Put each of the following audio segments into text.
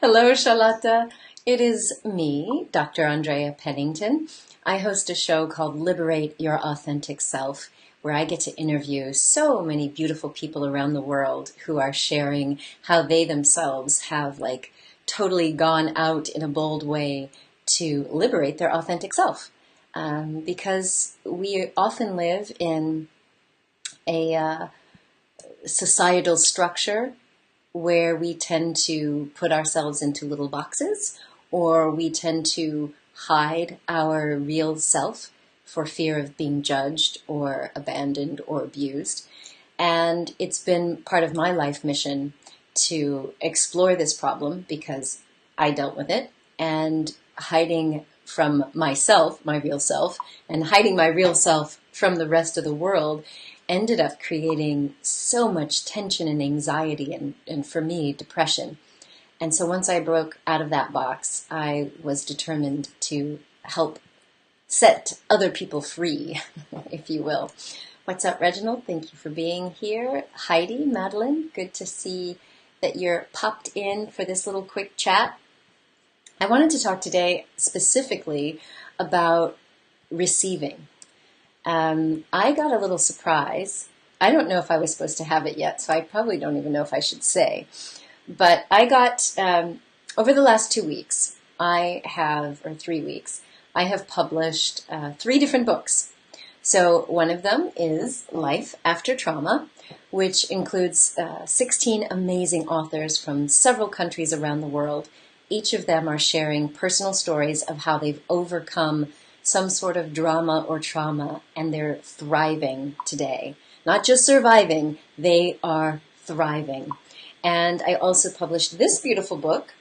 Hello, Charlotta. It is me, Dr. Andrea Pennington. I host a show called Liberate Your Authentic Self, where I get to interview so many beautiful people around the world who are sharing how they themselves have totally gone out in a bold way to liberate their authentic self. Because we often live in a societal structure where we tend to put ourselves into little boxes, or we tend to hide our real self for fear of being judged or abandoned or abused. And it's been part of my life mission to explore this problem because I dealt with it, and hiding from myself, my real self, and hiding my real self from the rest of the world ended up creating so much tension and anxiety and for me, depression. And so once I broke out of that box, I was determined to help set other people free, if you will. What's up, Reginald? Thank you for being here. Heidi, Madeline, good to see that you're popped in for this little quick chat. I wanted to talk today specifically about receiving. I got a little surprise. I don't know if I was supposed to have it yet, so I probably don't even know if I should say. But I got, over the last 2 weeks, or 3 weeks, I have published 3 different books. So one of them is Life After Trauma, which includes 16 amazing authors from several countries around the world. Each of them are sharing personal stories of how they've overcome some sort of drama or trauma, and they're thriving today. Not just surviving, they are thriving. And I also published this beautiful book,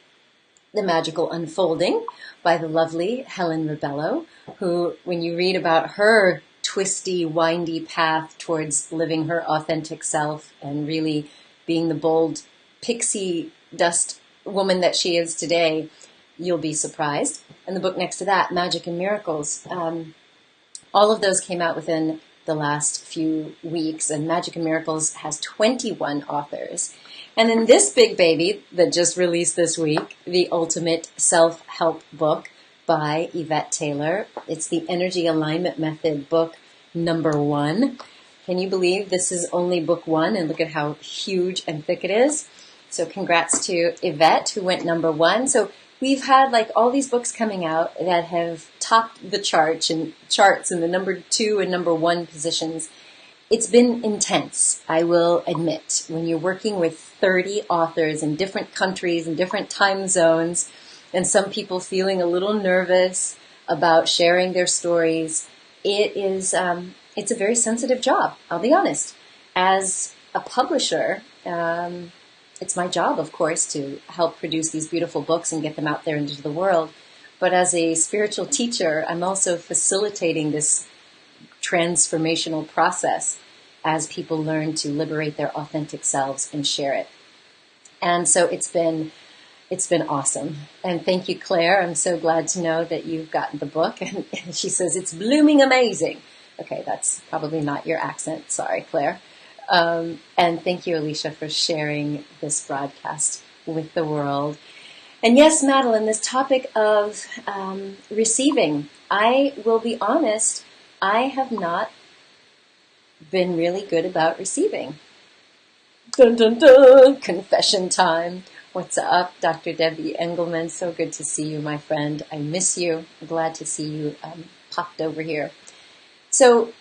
The Magical Unfolding, by the lovely Helen Rebello, who, when you read about her twisty, windy path towards living her authentic self and really being the bold pixie dust woman that she is today, you'll be surprised. And the book next to that, Magic and Miracles, all of those came out within the last few weeks, and Magic and Miracles has 21 authors. And then this big baby that just released this week, The Ultimate Self-Help Book by Yvette Taylor. It's the Energy Alignment Method book number 1. Can you believe this is only book 1, and look at how huge and thick it is? So congrats to Yvette, who went number 1. So we've had all these books coming out that have topped the charts in the number 2 and number 1 positions. It's been intense, I will admit. When you're working with 30 authors in different countries and different time zones, and some people feeling a little nervous about sharing their stories, it's a very sensitive job, I'll be honest. As a publisher, it's my job, of course, to help produce these beautiful books and get them out there into the world. But as a spiritual teacher, I'm also facilitating this transformational process as people learn to liberate their authentic selves and share it. And so it's been awesome. And thank you, Claire. I'm so glad to know that you've gotten the book. And she says, it's blooming amazing. Okay, that's probably not your accent. Sorry, Claire. And thank you, Alicia, for sharing this broadcast with the world. And yes, Madeline, this topic of receiving, I will be honest, I have not been really good about receiving. Dun, dun, dun, confession time. What's up, Dr. Debbie Engelman? So good to see you, my friend. I miss you. I'm glad to see you popped over here. So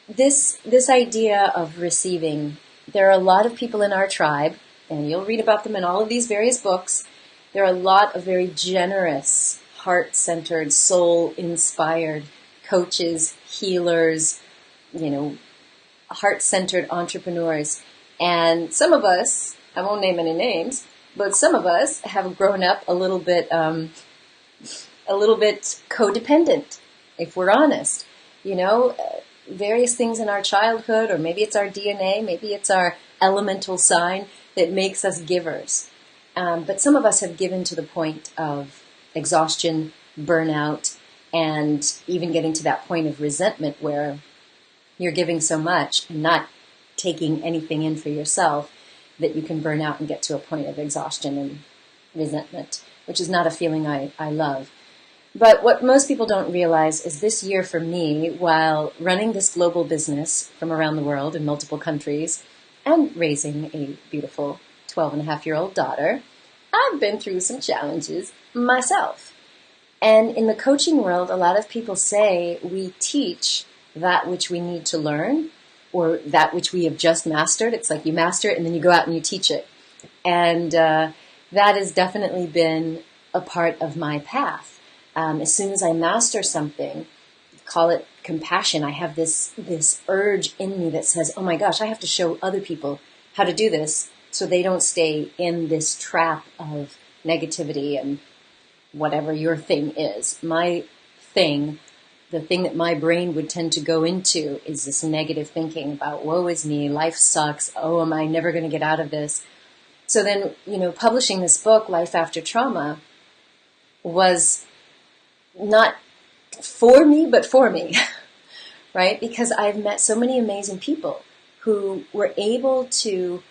this idea of receiving, there are a lot of people in our tribe, and you'll read about them in all of these various books. There are a lot of very generous, heart-centered, soul-inspired coaches, healers, heart-centered entrepreneurs. And some of us, I won't name any names, but some of us have grown up a little bit codependent, if we're honest. Various things in our childhood, or maybe it's our DNA, maybe it's our elemental sign that makes us givers. But some of us have given to the point of exhaustion, burnout, and even getting to that point of resentment where you're giving so much and not taking anything in for yourself that you can burn out and get to a point of exhaustion resentment, which is not a feeling I love. But what most people don't realize is this year for me, while running this global business from around the world in multiple countries and raising a beautiful 12-and-a-half-year-old daughter, I've been through some challenges myself. And in the coaching world, a lot of people say we teach that which we need to learn or that which we have just mastered. It's like you master it and then you go out and you teach it. And that has definitely been a part of my path. As soon as I master something, call it compassion, I have this urge in me that says, oh my gosh, I have to show other people how to do this so they don't stay in this trap of negativity and whatever your thing is. My thing, the thing that my brain would tend to go into is this negative thinking about, woe is me, life sucks, oh, am I never going to get out of this? So then, publishing this book, Life After Trauma, was not for me, but for me, right? Because I've met so many amazing people who were able to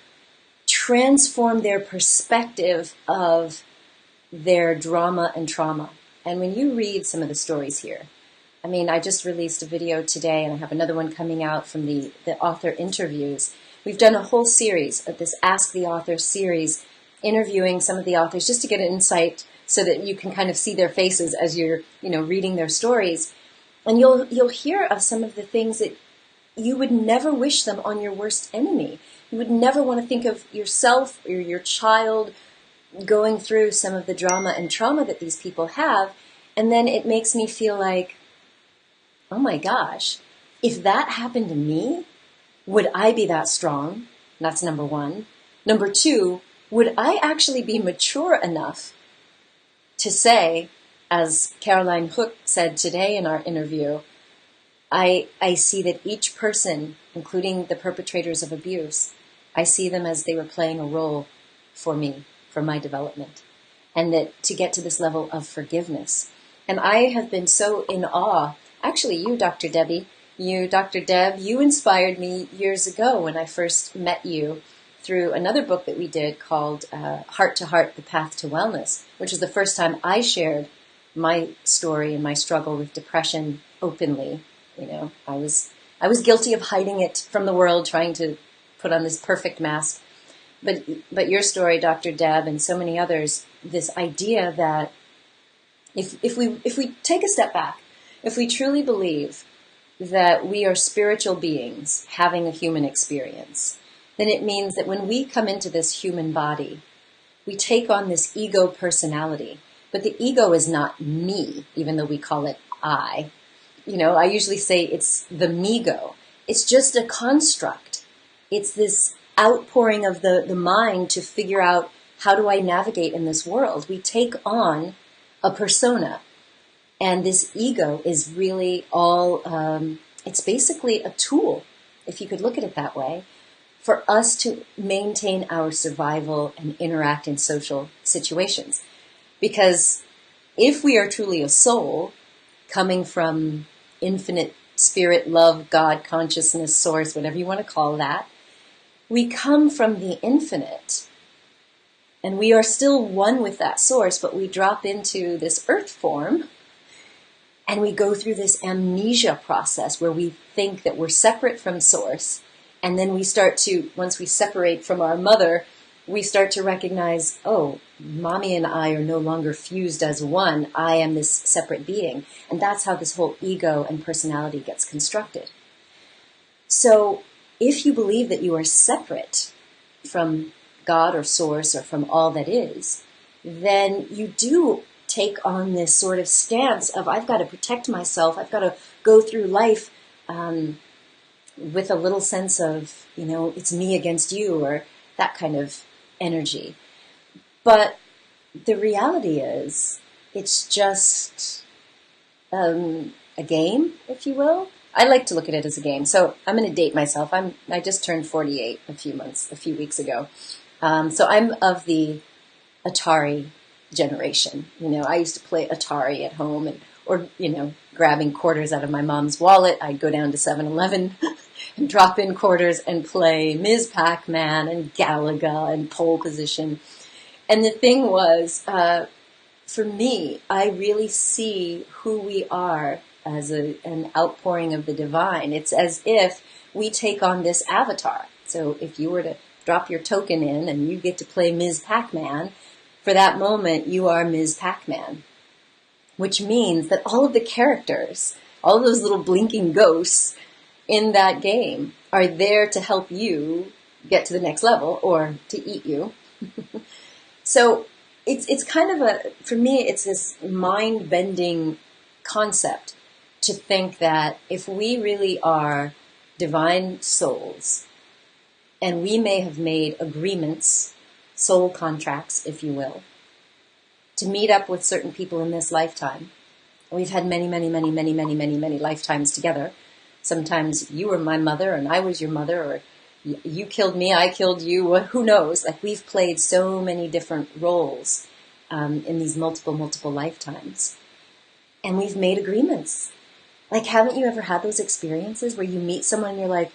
transform their perspective of their drama and trauma. And when you read some of the stories here, I just released a video today and I have another one coming out from the author interviews. We've done a whole series of this Ask the Author series, interviewing some of the authors just to get an insight so that you can kind of see their faces as you're, reading their stories. And you'll hear of some of the things that you would never wish them on your worst enemy. You would never want to think of yourself or your child going through some of the drama and trauma that these people have. And then it makes me feel like, oh my gosh, if that happened to me, would I be that strong? That's number one. Number two, would I actually be mature enough to say, as Caroline Hook said today in our interview, I see that each person, including the perpetrators of abuse, I see them as they were playing a role for me, for my development, and that to get to this level of forgiveness. And I have been so in awe. Actually, you, Dr. Debbie, Dr. Deb, you inspired me years ago when I first met you through another book that we did called Heart to Heart, The Path to Wellness, which was the first time I shared my story and my struggle with depression openly. I was guilty of hiding it from the world, trying to put on this perfect mask. But your story, Dr. Deb, and so many others, this idea that if we take a step back, if we truly believe that we are spiritual beings having a human experience, then it means that when we come into this human body, we take on this ego personality. But the ego is not me, even though we call it I. I usually say it's the me-go. It's just a construct. It's this outpouring of the mind to figure out, how do I navigate in this world? We take on a persona. And this ego is really all, it's basically a tool, if you could look at it that way, for us to maintain our survival and interact in social situations. Because if we are truly a soul coming from infinite spirit, love, God, consciousness, source, whatever you want to call that, we come from the infinite. And we are still one with that source, but we drop into this earth form and we go through this amnesia process where we think that we're separate from source. And then we start to, once we separate from our mother, we start to recognize, oh, mommy and I are no longer fused as one. I am this separate being. And that's how this whole ego and personality gets constructed. So if you believe that you are separate from God or source or from all that is, then you do take on this sort of stance of, I've got to protect myself. I've got to go through life with a little sense of, it's me against you, or that kind of energy. But the reality is, it's just a game, if you will. I like to look at it as a game. So I'm going to date myself. I just turned 48 a few weeks ago. So I'm of the Atari generation. I used to play Atari at home, or grabbing quarters out of my mom's wallet. I'd go down to 7-Eleven and drop in quarters and play Ms. Pac-Man and Galaga and Pole Position. And the thing was, for me, I really see who we are as an outpouring of the divine. It's as if we take on this avatar. So if you were to drop your token in and you get to play Ms. Pac-Man, for that moment, you are Ms. Pac-Man. Which means that all of the characters, all of those little blinking ghosts in that game are there to help you get to the next level or to eat you. So it's kind of for me, it's this mind-bending concept to think that if we really are divine souls, and we may have made agreements, soul contracts, if you will, to meet up with certain people in this lifetime. We've had many, many, many, many, many, many, many lifetimes together. Sometimes you were my mother and I was your mother, or you killed me, I killed you, who knows? Like, we've played so many different roles in these multiple lifetimes. And we've made agreements. Like, haven't you ever had those experiences where you meet someone and you're like,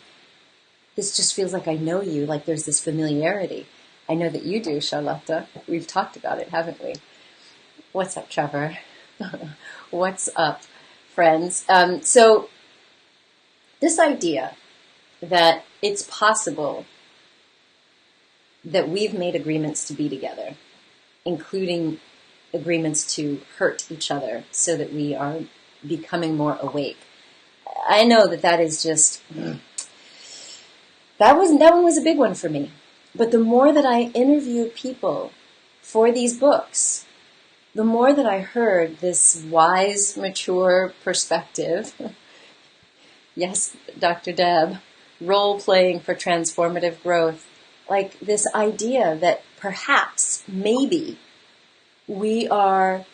this just feels like I know you, like there's this familiarity. I know that you do, Charlotte. We've talked about it, haven't we? What's up, Trevor? What's up, friends? So this idea that it's possible that we've made agreements to be together, including agreements to hurt each other so that we are becoming more awake. I know that is just, that one was a big one for me. But the more that I interviewed people for these books, the more that I heard this wise, mature perspective. Yes, Dr. Deb, role-playing for transformative growth. Like this idea that perhaps, maybe, we are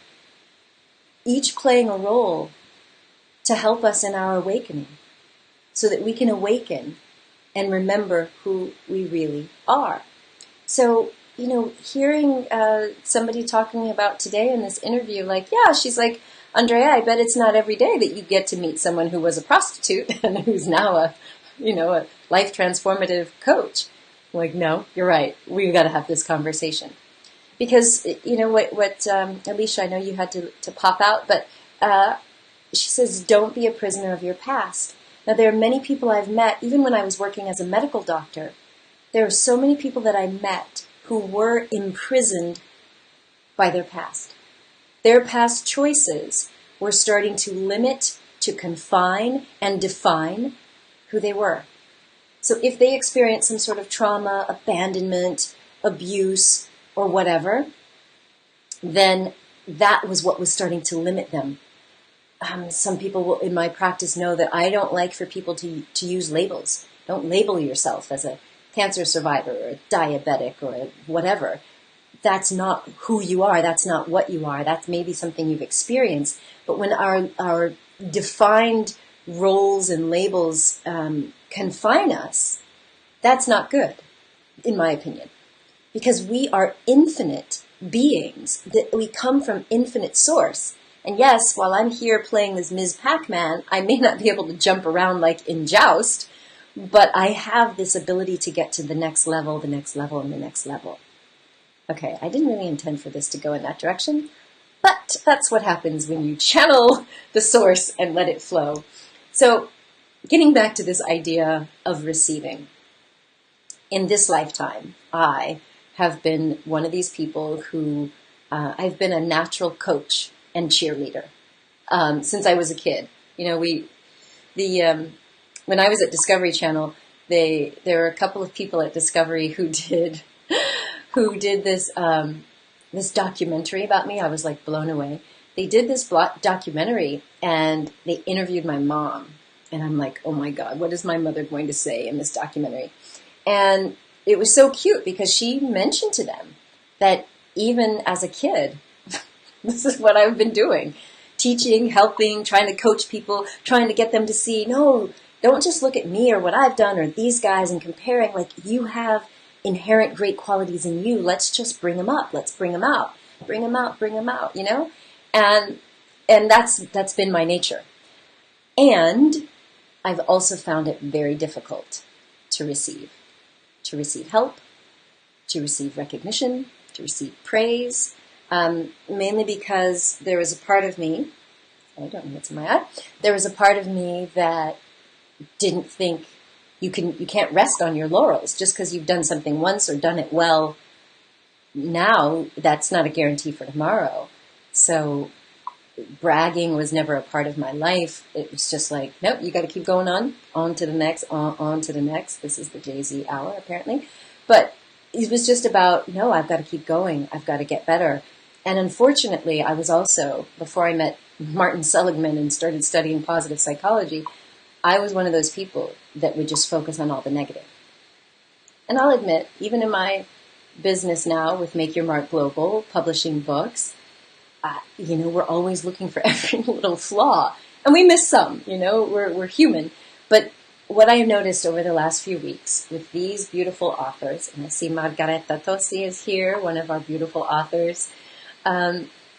each playing a role to help us in our awakening, so that we can awaken and remember who we really are. So, hearing somebody talking about today in this interview, like, yeah, she's like, Andrea, I bet it's not every day that you get to meet someone who was a prostitute and who's now a life transformative coach. I'm like, no, you're right. We've got to have this conversation. Because, Alicia, I know you had to pop out, but she says, don't be a prisoner of your past. Now, there are many people I've met, even when I was working as a medical doctor, there are so many people that I met who were imprisoned by their past. Their past choices were starting to limit, to confine, and define who they were. So if they experienced some sort of trauma, abandonment, abuse, or whatever, then that was what was starting to limit them. Some people will, in my practice, know that I don't like for people to use labels. Don't label yourself as a cancer survivor or a diabetic or a whatever. That's not who you are. That's not what you are. That's maybe something you've experienced. But when our defined roles and labels confine us, that's not good, in my opinion. Because we are infinite beings, that we come from infinite source. And yes, while I'm here playing this Ms. Pac-Man, I may not be able to jump around like in Joust, but I have this ability to get to the next level, and the next level. Okay, I didn't really intend for this to go in that direction, but that's what happens when you channel the source and let it flow. So, getting back to this idea of receiving. In this lifetime, I have been one of these people who, I've been a natural coach and cheerleader since I was a kid. When I was at Discovery Channel, there were a couple of people at Discovery who did this this documentary about me. I was like blown away. They did this documentary and they interviewed my mom, and I'm like, oh my God, what is my mother going to say in this documentary? And it was so cute because she mentioned to them that even as a kid, this is what I've been doing. Teaching, helping, trying to coach people, trying to get them to see, no, don't just look at me or what I've done or these guys and comparing. Like, you have inherent great qualities in you. Let's just bring them up. Let's bring them out. Bring them out, And that's been my nature. And I've also found it very difficult to receive help, to receive recognition, to receive praise, mainly because there was a part of me, I don't know what's in my eye, there was a part of me that didn't think you can't rest on your laurels just because you've done something once or done it well. Now, that's not a guarantee for tomorrow. So bragging was never a part of my life. It was just like, nope, you got to keep going on to the next, on to the next. This is the Jay-Z hour, apparently. But it was just about, no, I've got to keep going. I've got to get better. And unfortunately, I was also, before I met Martin Seligman and started studying positive psychology, I was one of those people that would just focus on all the negative. And I'll admit, even in my business now with Make Your Mark Global, publishing books, we're always looking for every little flaw. And we miss some, we're human. But what I have noticed over the last few weeks with these beautiful authors, and I see Margareta Tosi is here, one of our beautiful authors,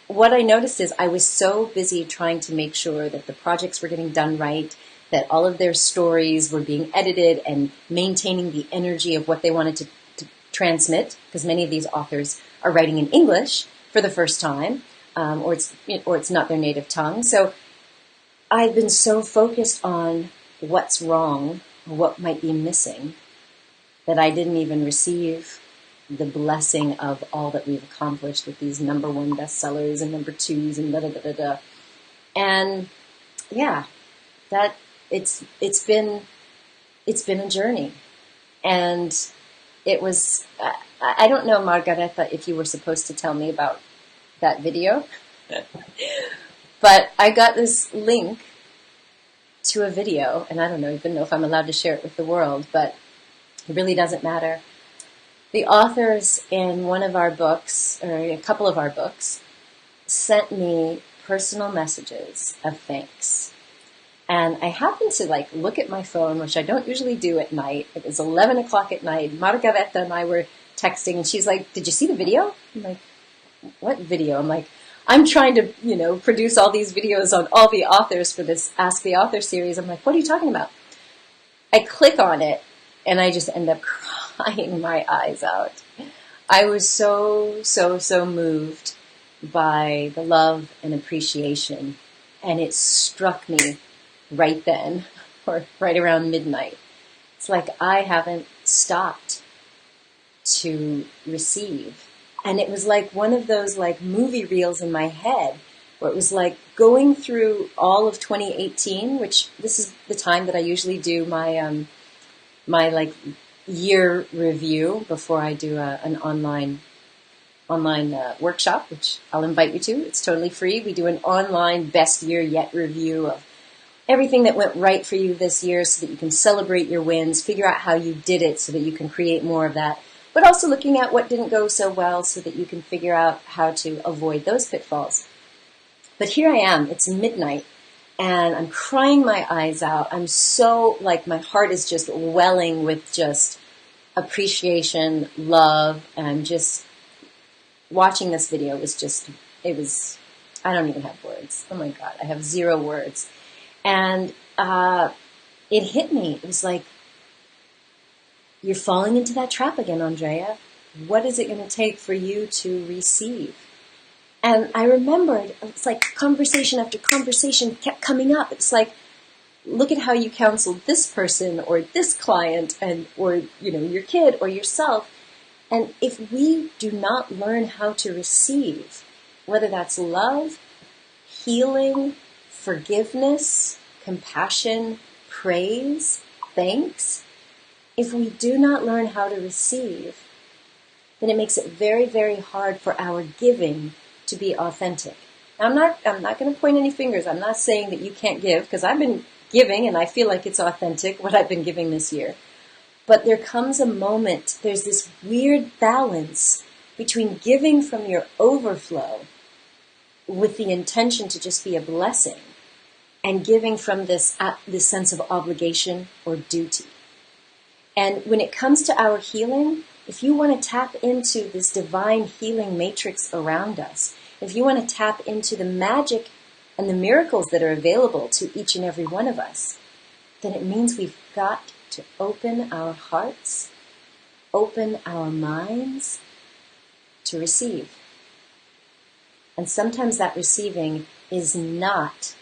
what I noticed is I was so busy trying to make sure that the projects were getting done right, that all of their stories were being edited and maintaining the energy of what they wanted to transmit, because many of these authors are writing in English for the first time, or it's not their native tongue. So I've been so focused on what's wrong, or what might be missing, that I didn't even receive the blessing of all that we've accomplished with these #1 bestsellers and #2s and da-da-da-da-da. And yeah, that it's been a journey. And it was, I don't know, Margareta, if you were supposed to tell me about that video, but I got this link to a video, and I don't even know if I'm allowed to share it with the world, but it really doesn't matter. The authors in one of our books, or a couple of our books, sent me personal messages of thanks. And I happened to look at my phone, which I don't usually do at night. It was 11 o'clock at night. Margareta and I were texting, and she's like, "Did you see the video?" I'm like, "What video?" I'm like, I'm trying to, produce all these videos on all the authors for this Ask the Author series. I'm like, "What are you talking about?" I click on it, and I just end up crying my eyes out. I was so, so, so moved by the love and appreciation, and it struck me right then, or right around midnight. It's like I haven't stopped to receive. And it was like one of those movie reels in my head, where it was like going through all of 2018, which this is the time that I usually do my my year review before I do an online workshop, which I'll invite you to. It's totally free. We do an online best year yet review of everything that went right for you this year, so that you can celebrate your wins, figure out how you did it so that you can create more of that, but also looking at what didn't go so well so that you can figure out how to avoid those pitfalls. But here I am, it's midnight, and I'm crying my eyes out. I'm so, my heart is just welling with just appreciation, love, and I'm just watching this video I don't even have words. Oh my God, I have 0 words. And it hit me. It was like, you're falling into that trap again, Andrea. What is it going to take for you to receive? And I remembered, it's like conversation after conversation kept coming up. It's like, look at how you counseled this person or this client or your kid or yourself. And if we do not learn how to receive, whether that's love, healing, forgiveness, compassion, praise, thanks, if we do not learn how to receive, then it makes it very, very hard for our giving to be authentic. I'm not going to point any fingers. I'm not saying that you can't give, because I've been giving and I feel like it's authentic what I've been giving this year. But there comes a moment, there's this weird balance between giving from your overflow with the intention to just be a blessing, and giving from this sense of obligation or duty. And when it comes to our healing, if you want to tap into this divine healing matrix around us, if you want to tap into the magic and the miracles that are available to each and every one of us, then it means we've got to open our hearts, open our minds, to receive. And sometimes that receiving is not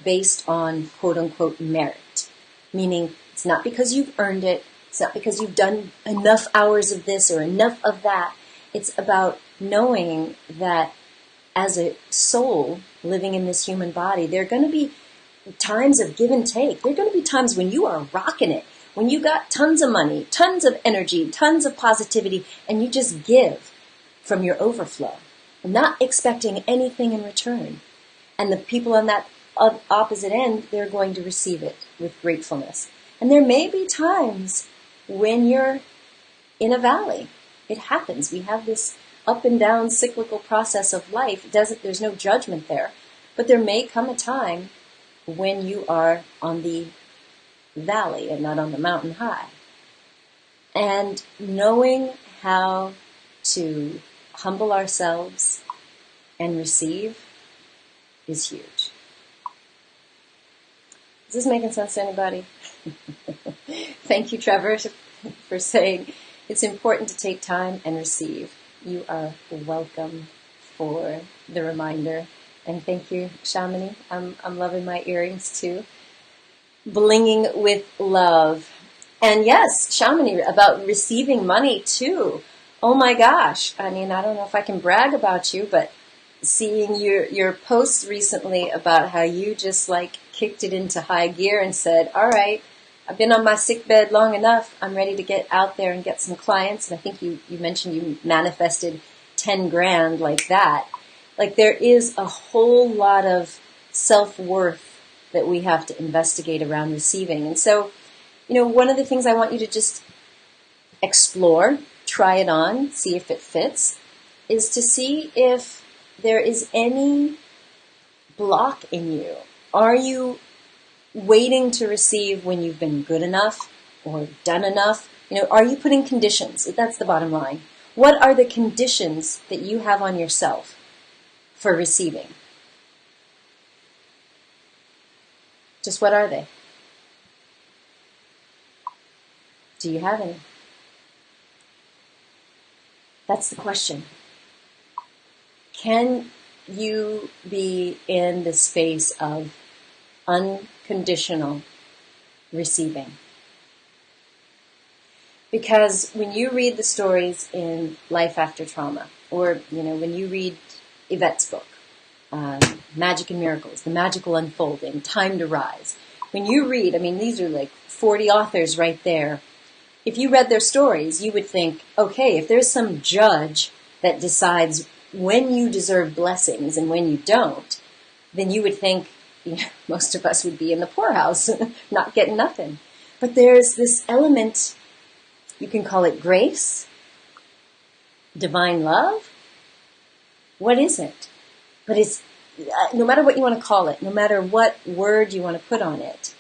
based on quote unquote merit. Meaning it's not because you've earned it. It's not because you've done enough hours of this or enough of that. It's about knowing that as a soul living in this human body, there are going to be times of give and take. There are going to be times when you are rocking it, when you got tons of money, tons of energy, tons of positivity, and you just give from your overflow, not expecting anything in return. And the people on that opposite end, they're going to receive it with gratefulness. And there may be times when you're in a valley. It happens. We have this up and down cyclical process of life. There's no judgment there. But there may come a time when you are on the valley and not on the mountain high. And knowing how to humble ourselves and receive is huge. Is this making sense to anybody? Thank you, Trevor, for saying it's important to take time and receive. You are welcome for the reminder. And thank you, Shamini. I'm loving my earrings too. Blinging with love. And yes, Shamini, about receiving money too. Oh my gosh. I mean, I don't know if I can brag about you, but seeing your posts recently about how you just like kicked it into high gear and said, all right, I've been on my sick bed long enough. I'm ready to get out there and get some clients. And I think you mentioned you manifested 10 grand like that. Like there is a whole lot of self-worth that we have to investigate around receiving. And so, one of the things I want you to just explore, try it on, see if it fits, is to see if there is any block in you. Are you waiting to receive when you've been good enough or done enough? Are you putting conditions? That's the bottom line. What are the conditions that you have on yourself for receiving? Just what are they? Do you have any? That's the question. Can you be in the space of unconditional receiving? Because when you read the stories in Life After Trauma, or when you read Yvette's book, Magic and Miracles, The Magical Unfolding, Time to Rise, when you read, these are like 40 authors right there. If you read their stories, you would think, okay, if there's some judge that decides when you deserve blessings and when you don't, then you would think most of us would be in the poorhouse, not getting nothing. But there's this element, you can call it grace, divine love. What is it? But it's, no matter what you want to call it, no matter what word you want to put on it,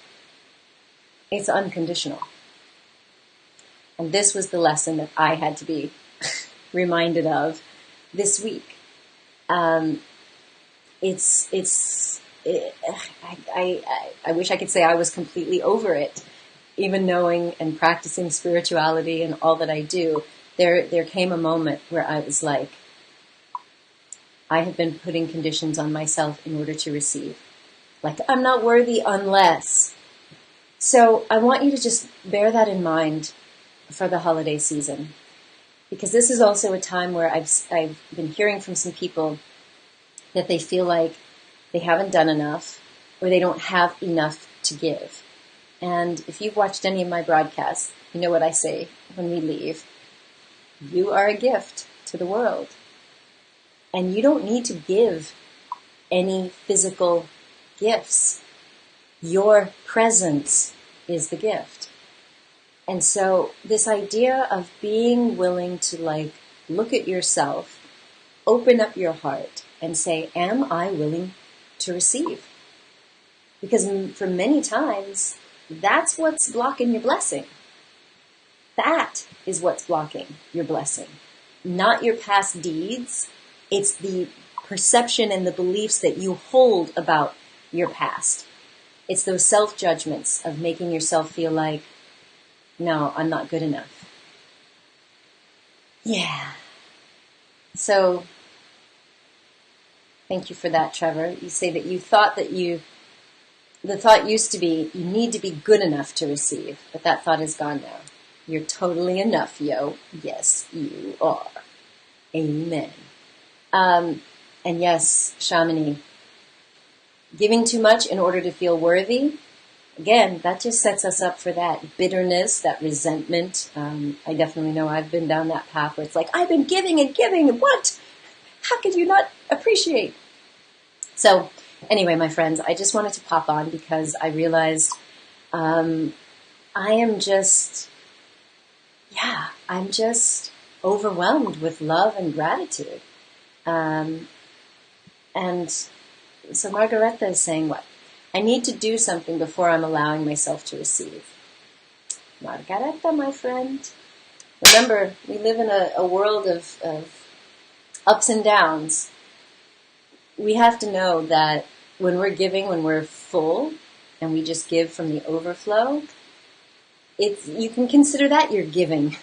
it's unconditional. And this was the lesson that I had to be reminded of this week. I wish I could say I was completely over it, even knowing and practicing spirituality and all that I do. There came a moment where I was like, I have been putting conditions on myself in order to receive. Like, I'm not worthy unless. So I want you to just bear that in mind for the holiday season. Because this is also a time where I've been hearing from some people that they feel like they haven't done enough or they don't have enough to give. And if you've watched any of my broadcasts, you know what I say when we leave. You are a gift to the world. And you don't need to give any physical gifts. Your presence is the gift. And so this idea of being willing to look at yourself, open up your heart and say, am I willing to receive? Because for many times, that's what's blocking your blessing. That is what's blocking your blessing. Not your past deeds. It's the perception and the beliefs that you hold about your past. It's those self-judgments of making yourself feel like, no, I'm not good enough. Yeah. So, thank you for that, Trevor. You say that you thought that the thought used to be, you need to be good enough to receive, but that thought is gone now. You're totally enough, yo. Yes, you are. Amen. And yes, Shamini, giving too much in order to feel worthy, again, that just sets us up for that bitterness, that resentment. I definitely know I've been down that path where it's like, I've been giving and giving, and what? How could you not appreciate? So anyway, my friends, I just wanted to pop on because I realized I am just, I'm just overwhelmed with love and gratitude. And so Margareta is saying what? I need to do something before I'm allowing myself to receive. Margareta, my friend. Remember, we live in a world of ups and downs. We have to know that when we're giving, when we're full, and we just give from the overflow, you can consider that you're giving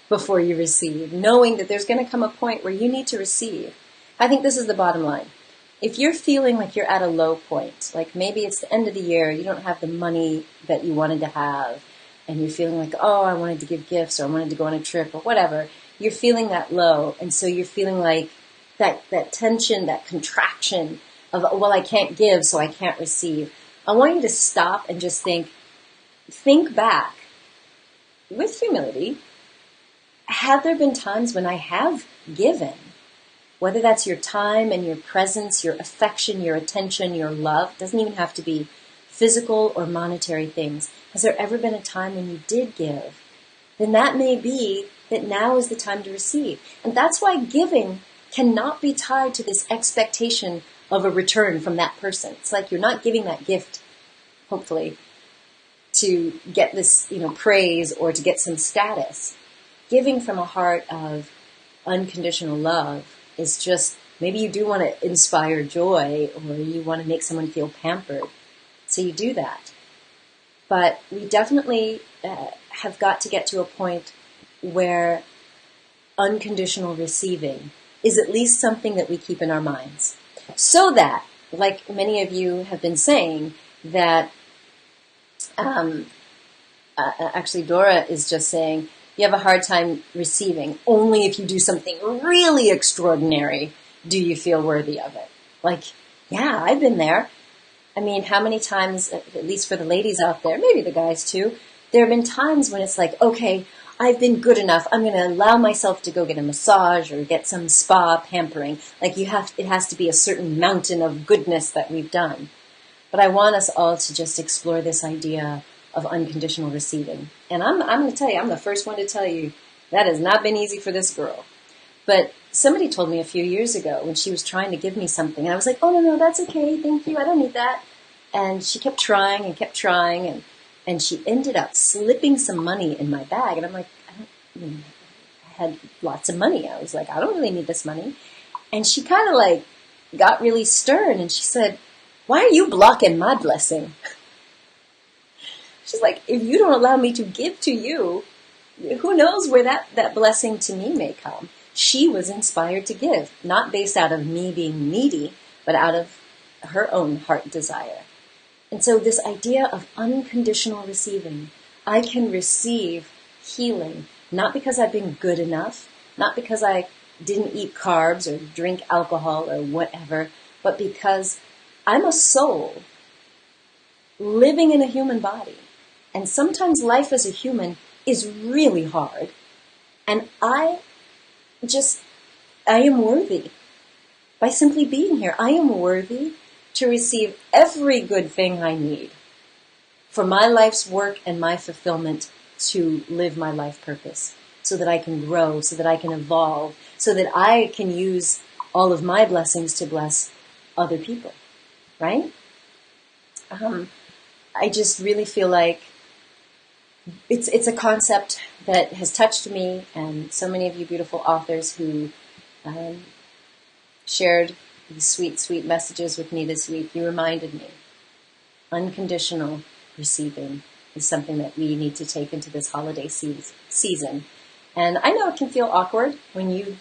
before you receive, knowing that there's going to come a point where you need to receive. I think this is the bottom line. If you're feeling like you're at a low point, like maybe it's the end of the year, you don't have the money that you wanted to have, and you're feeling like, oh, I wanted to give gifts, or I wanted to go on a trip, or whatever, you're feeling that low, and so you're feeling like that tension, that contraction of, well, I can't give, so I can't receive. I want you to stop and just think back with humility. Have there been times when I have given? Whether that's your time and your presence, your affection, your attention, your love, doesn't even have to be physical or monetary things. Has there ever been a time when you did give? Then that may be that now is the time to receive. And that's why giving cannot be tied to this expectation of a return from that person. It's like you're not giving that gift, hopefully, to get this, praise or to get some status. Giving from a heart of unconditional love is just, maybe you do want to inspire joy or you want to make someone feel pampered. So you do that. But we definitely have got to get to a point where unconditional receiving is at least something that we keep in our minds. So that, like many of you have been saying, that actually Dora is just saying, you have a hard time receiving. Only if you do something really extraordinary do you feel worthy of it. Like, yeah, I've been there. I mean, how many times, at least for the ladies out there, maybe the guys too, there have been times when it's like, okay, I've been good enough. I'm going to allow myself to go get a massage or get some spa pampering. Like it has to be a certain mountain of goodness that we've done. But I want us all to just explore this idea of unconditional receiving. And I'm going to tell you, I'm the first one to tell you, that has not been easy for this girl. But somebody told me a few years ago when she was trying to give me something, and I was like, oh, no, that's okay, thank you, I don't need that. And she kept trying, and she ended up slipping some money in my bag. And I'm like, I had lots of money. I was like, I don't really need this money. And she kind of like got really stern, and she said, why are you blocking my blessing? She's like, if you don't allow me to give to you, who knows where that blessing to me may come. She was inspired to give, not based out of me being needy, but out of her own heart desire. And so this idea of unconditional receiving, I can receive healing, not because I've been good enough, not because I didn't eat carbs or drink alcohol or whatever, but because I'm a soul living in a human body. And sometimes life as a human is really hard. And I am worthy. By simply being here, I am worthy to receive every good thing I need for my life's work and my fulfillment to live my life purpose, so that I can grow, so that I can evolve, so that I can use all of my blessings to bless other people, right? I just really feel like it's a concept that has touched me, and so many of you beautiful authors who shared these sweet, sweet messages with me this week. You reminded me. Unconditional receiving is something that we need to take into this holiday season. And I know it can feel awkward when you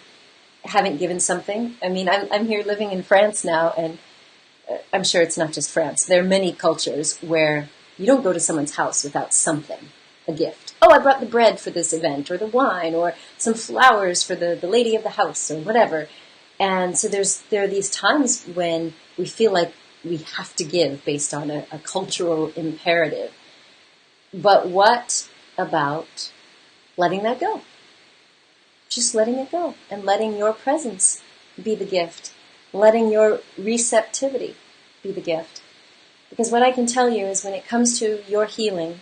haven't given something. I mean, I'm here living in France now, and I'm sure it's not just France. There are many cultures where you don't go to someone's house without something, a gift. Oh, I brought the bread for this event, or the wine, or some flowers for the lady of the house, or whatever. And so there are these times when we feel like we have to give based on a cultural imperative. But what about letting that go? Just letting it go and letting your presence be the gift. Letting your receptivity be the gift. Because what I can tell you is when it comes to your healing,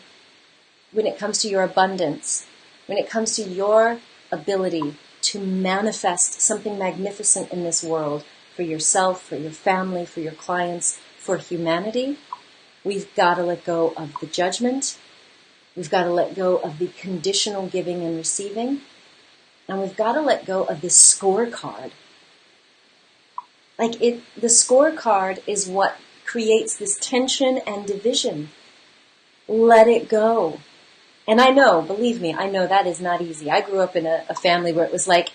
when it comes to your abundance, when it comes to your ability to manifest something magnificent in this world for yourself, for your family, for your clients, for humanity, we've got to let go of the judgment. We've got to let go of the conditional giving and receiving. And we've got to let go of this scorecard. The scorecard is what creates this tension and division. Let it go. And I know, believe me, I know that is not easy. I grew up in a family where it was like,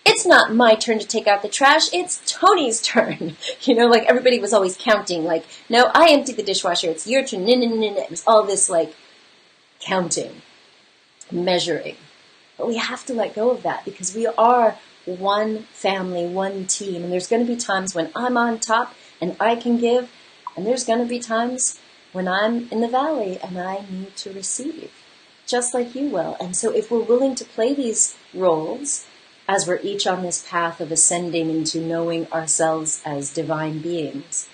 it's not my turn to take out the trash, it's Tony's turn. Everybody was always counting, no, I emptied the dishwasher, it's your turn, It was all this, counting, measuring. But we have to let go of that because we are one family, one team. And there's going to be times when I'm on top and I can give. And there's going to be times when I'm in the valley and I need to receive, just like you will. And so if we're willing to play these roles as we're each on this path of ascending into knowing ourselves as divine beings,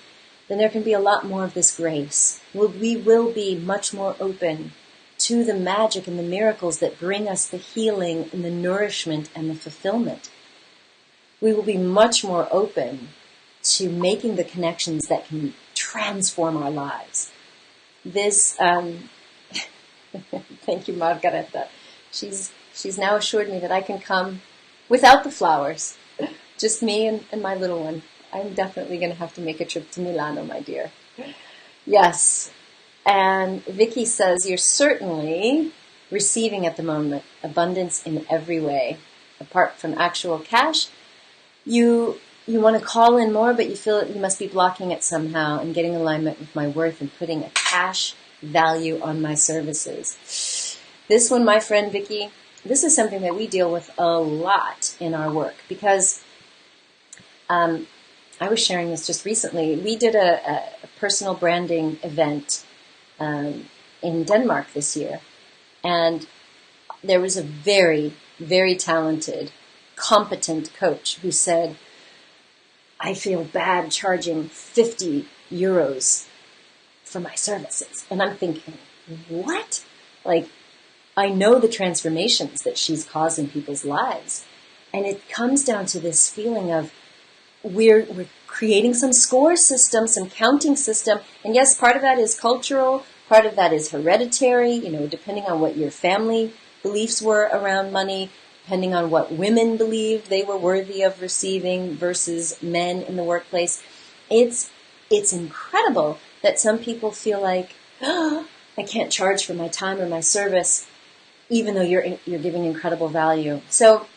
then there can be a lot more of this grace. We will be much more open to the magic and the miracles that bring us the healing and the nourishment and the fulfillment. We will be much more open to making the connections that can transform our lives. This, thank you, Margareta. She's now assured me that I can come without the flowers, just me and my little one. I'm definitely going to have to make a trip to Milano, my dear. Yes. And Vicky says, you're certainly receiving at the moment abundance in every way. Apart from actual cash, you want to call in more, but you feel that you must be blocking it somehow and getting alignment with my worth and putting a cash value on my services. This one, my friend Vicky, this is something that we deal with a lot in our work because I was sharing this just recently. We did a personal branding event in Denmark this year. And there was a very, very talented, competent coach who said, I feel bad charging 50 euros for my services. And I'm thinking, what? I know the transformations that she's caused in people's lives. And it comes down to this feeling of we're creating some score system, some counting system. And yes, part of that is cultural, part of that is hereditary, depending on what your family beliefs were around money, depending on what women believed they were worthy of receiving versus men in the workplace. It's incredible that some people feel like, oh, I can't charge for my time or my service, even though you're giving incredible value. So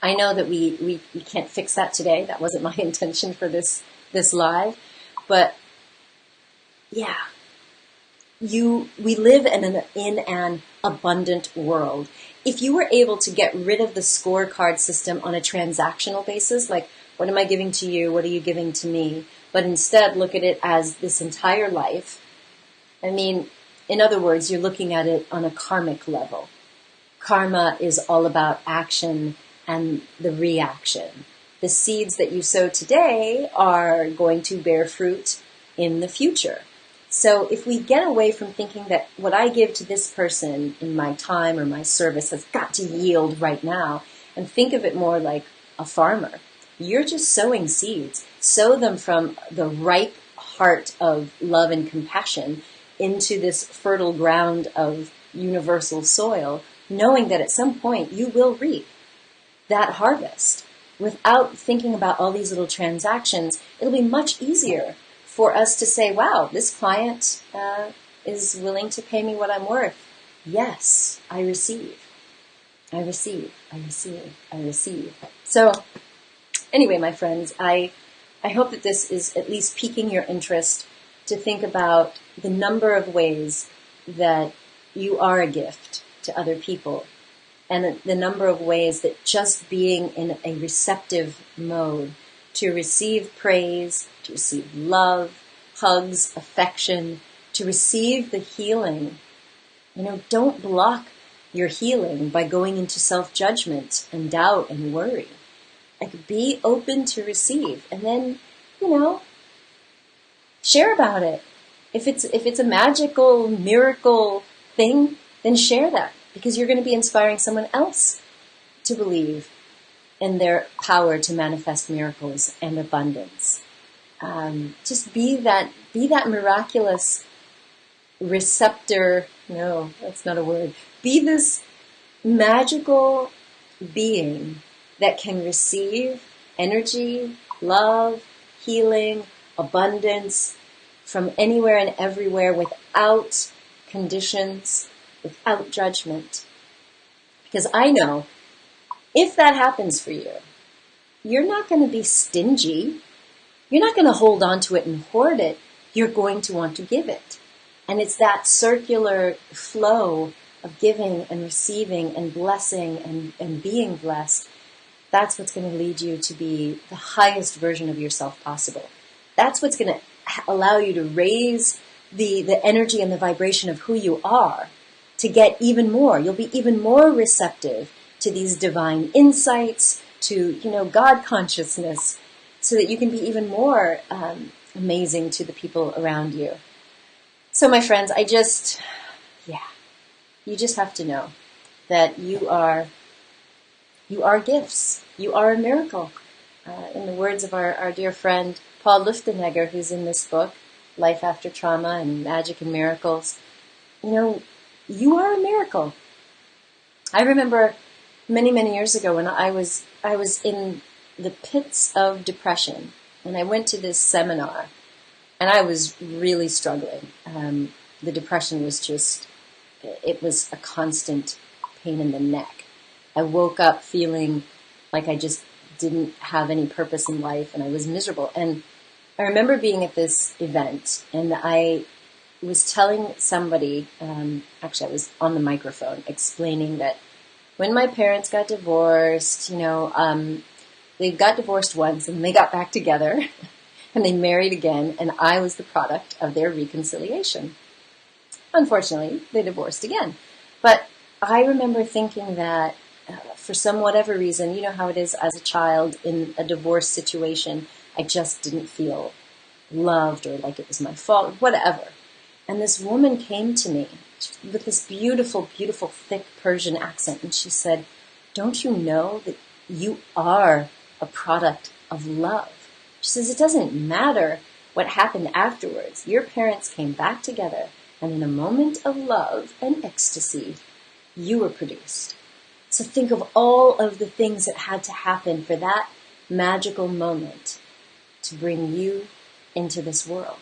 I know that we can't fix that today. That wasn't my intention for this live. But yeah, we live in an abundant world. If you were able to get rid of the scorecard system on a transactional basis, like what am I giving to you? What are you giving to me? But instead look at it as this entire life. I mean, in other words, you're looking at it on a karmic level. Karma is all about action and the reaction. The seeds that you sow today are going to bear fruit in the future. So if we get away from thinking that what I give to this person in my time or my service has got to yield right now, and think of it more like a farmer, you're just sowing seeds. Sow them from the ripe heart of love and compassion into this fertile ground of universal soil, knowing that at some point you will reap that harvest. Without thinking about all these little transactions, it'll be much easier for us to say, wow, this client is willing to pay me what I'm worth. Yes, I receive. I receive, I receive, I receive. So anyway, my friends, I hope that this is at least piquing your interest to think about the number of ways that you are a gift to other people, and the number of ways that just being in a receptive mode to receive praise, to receive love, hugs, affection, to receive the healing. Don't block your healing by going into self-judgment and doubt and worry. Like, be open to receive, and then, share about it. If it's a magical miracle thing, then share that, because you're going to be inspiring someone else to believe in their power to manifest miracles and abundance. Just be that miraculous receptor. No, that's not a word. Be this magical being that can receive energy, love, healing, abundance from anywhere and everywhere without conditions, without judgment. Because I know if that happens for you, you're not going to be stingy. You're not going to hold on to it and hoard it. You're going to want to give it. And it's that circular flow of giving and receiving and blessing and being blessed. That's what's going to lead you to be the highest version of yourself possible. That's what's going to allow you to raise the energy and the vibration of who you are to get even more. You'll be even more receptive to these divine insights, to, God consciousness, so that you can be even more amazing to the people around you. So my friends, you just have to know that you are gifts. You are a miracle. In the words of our dear friend Paul Luftenegger, who's in this book, Life After Trauma and Magic and Miracles, you are a miracle. I remember many, many years ago when I was in the pits of depression, and I went to this seminar, and I was really struggling. The depression was it was a constant pain in the neck. I woke up feeling like I just didn't have any purpose in life, and I was miserable. And I remember being at this event, and I was telling somebody, actually I was on the microphone, explaining that when my parents got divorced, they got divorced once, and they got back together, and they married again, and I was the product of their reconciliation. Unfortunately, they divorced again. But I remember thinking that for whatever reason, you know how it is as a child in a divorce situation, I just didn't feel loved or like it was my fault, whatever. And this woman came to me with this beautiful, beautiful, thick Persian accent, and she said, "Don't you know that you are a product of love?" She says, "It doesn't matter what happened afterwards. Your parents came back together, and in a moment of love and ecstasy, you were produced." So think of all of the things that had to happen for that magical moment to bring you into this world.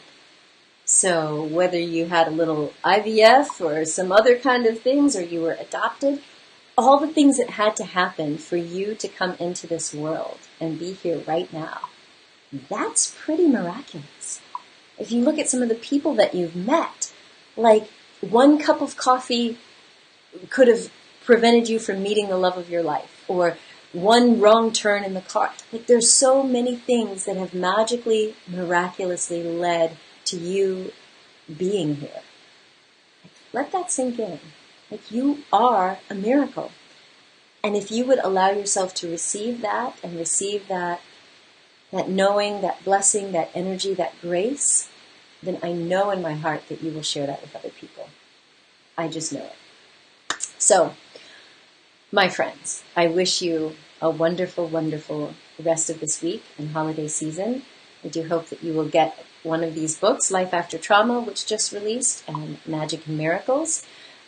So whether you had a little IVF or some other kind of things, or you were adopted, all the things that had to happen for you to come into this world and be here right now, that's pretty miraculous. If you look at some of the people that you've met, like one cup of coffee could have prevented you from meeting the love of your life, or one wrong turn in the car. Like, there's so many things that have magically, miraculously led to you being here. Let that sink in. Like, you are a miracle. And if you would allow yourself to receive that, and receive that knowing, that blessing, that energy, that grace, then I know in my heart that you will share that with other people. I just know it. So, my friends, I wish you a wonderful, wonderful rest of this week and holiday season. I do hope that you will get one of these books, Life After Trauma, which just released, and Magic and Miracles.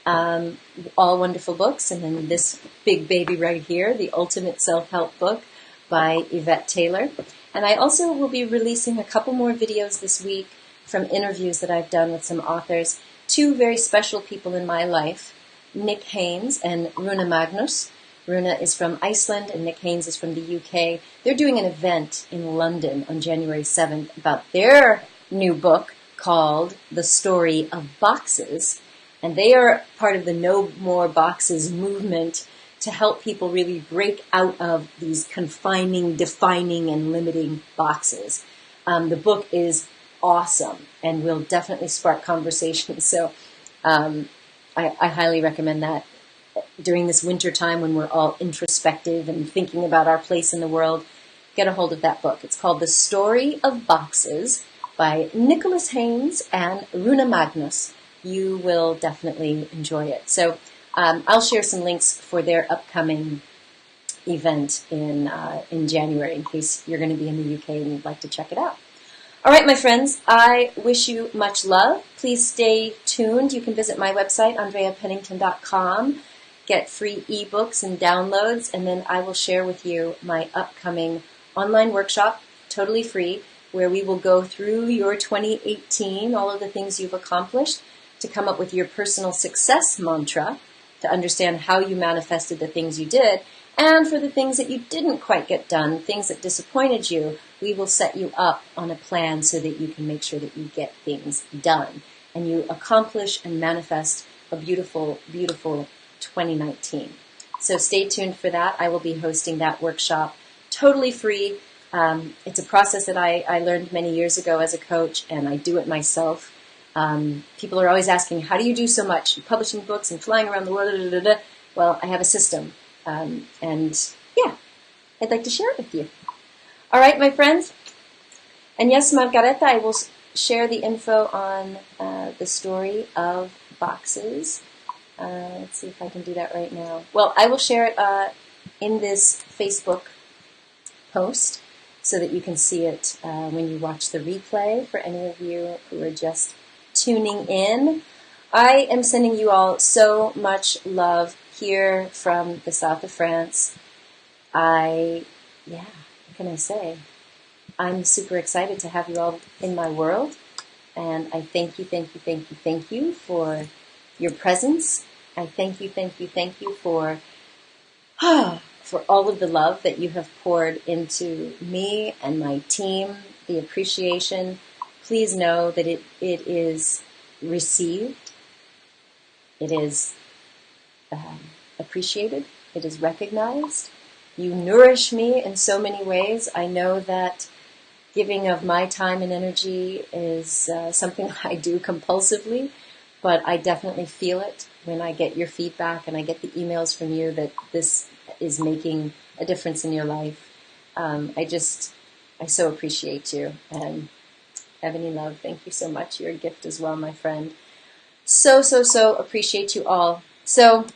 All wonderful books. And then this big baby right here, the Ultimate Self-Help Book by Yvette Taylor. And I also will be releasing a couple more videos this week from interviews that I've done with some authors. Two very special people in my life, Nick Haynes and Runa Magnus, Runa is from Iceland, and Nick Haynes is from the UK. They're doing an event in London on January 7th about their new book called The Story of Boxes. And they are part of the No More Boxes movement to help people really break out of these confining, defining, and limiting boxes. The book is awesome and will definitely spark conversation. So I highly recommend that. During this winter time when we're all introspective and thinking about our place in the world, get a hold of that book. It's called The Story of Boxes by Nicholas Haynes and Runa Magnus. You will definitely enjoy it. So I'll share some links for their upcoming event in January in case you're going to be in the UK and you'd like to check it out. All right, my friends, I wish you much love. Please stay tuned. You can visit my website, AndreaPennington.com, get free ebooks and downloads, and then I will share with you my upcoming online workshop, totally free, where we will go through your 2018, all of the things you've accomplished, to come up with your personal success mantra, to understand how you manifested the things you did, and for the things that you didn't quite get done, things that disappointed you, we will set you up on a plan so that you can make sure that you get things done and you accomplish and manifest a beautiful, beautiful 2019. So stay tuned for that. I will be hosting that workshop totally free. It's a process that I learned many years ago as a coach, and I do it myself. People are always asking, how do you do so much? You're publishing books and flying around the world. Well, I have a system. And yeah, I'd like to share it with you. All right, my friends. And yes, Margareta, I will share the info on the story of boxes. Let's see if I can do that right now. Well, I will share it in this Facebook post so that you can see it when you watch the replay. For any of you who are just tuning in, I am sending you all so much love here from the south of France. What can I say? I'm super excited to have you all in my world, and I thank you for your presence. I thank you for all of the love that you have poured into me and my team, the appreciation. Please know that it is received, it is appreciated, it is recognized. You nourish me in so many ways. I know that giving of my time and energy is something I do compulsively, but I definitely feel it when I get your feedback and I get the emails from you that this is making a difference in your life. I so appreciate you. And Ebony Love, thank you so much. You're a gift as well, my friend. So appreciate you all. So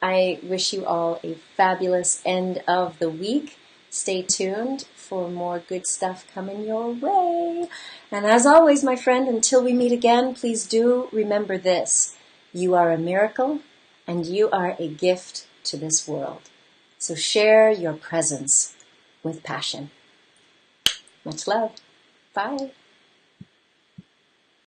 I wish you all a fabulous end of the week. Stay tuned for more good stuff coming your way. And as always, my friend, until we meet again, please do remember this. You are a miracle and you are a gift to this world. So share your presence with passion. Much love. Bye.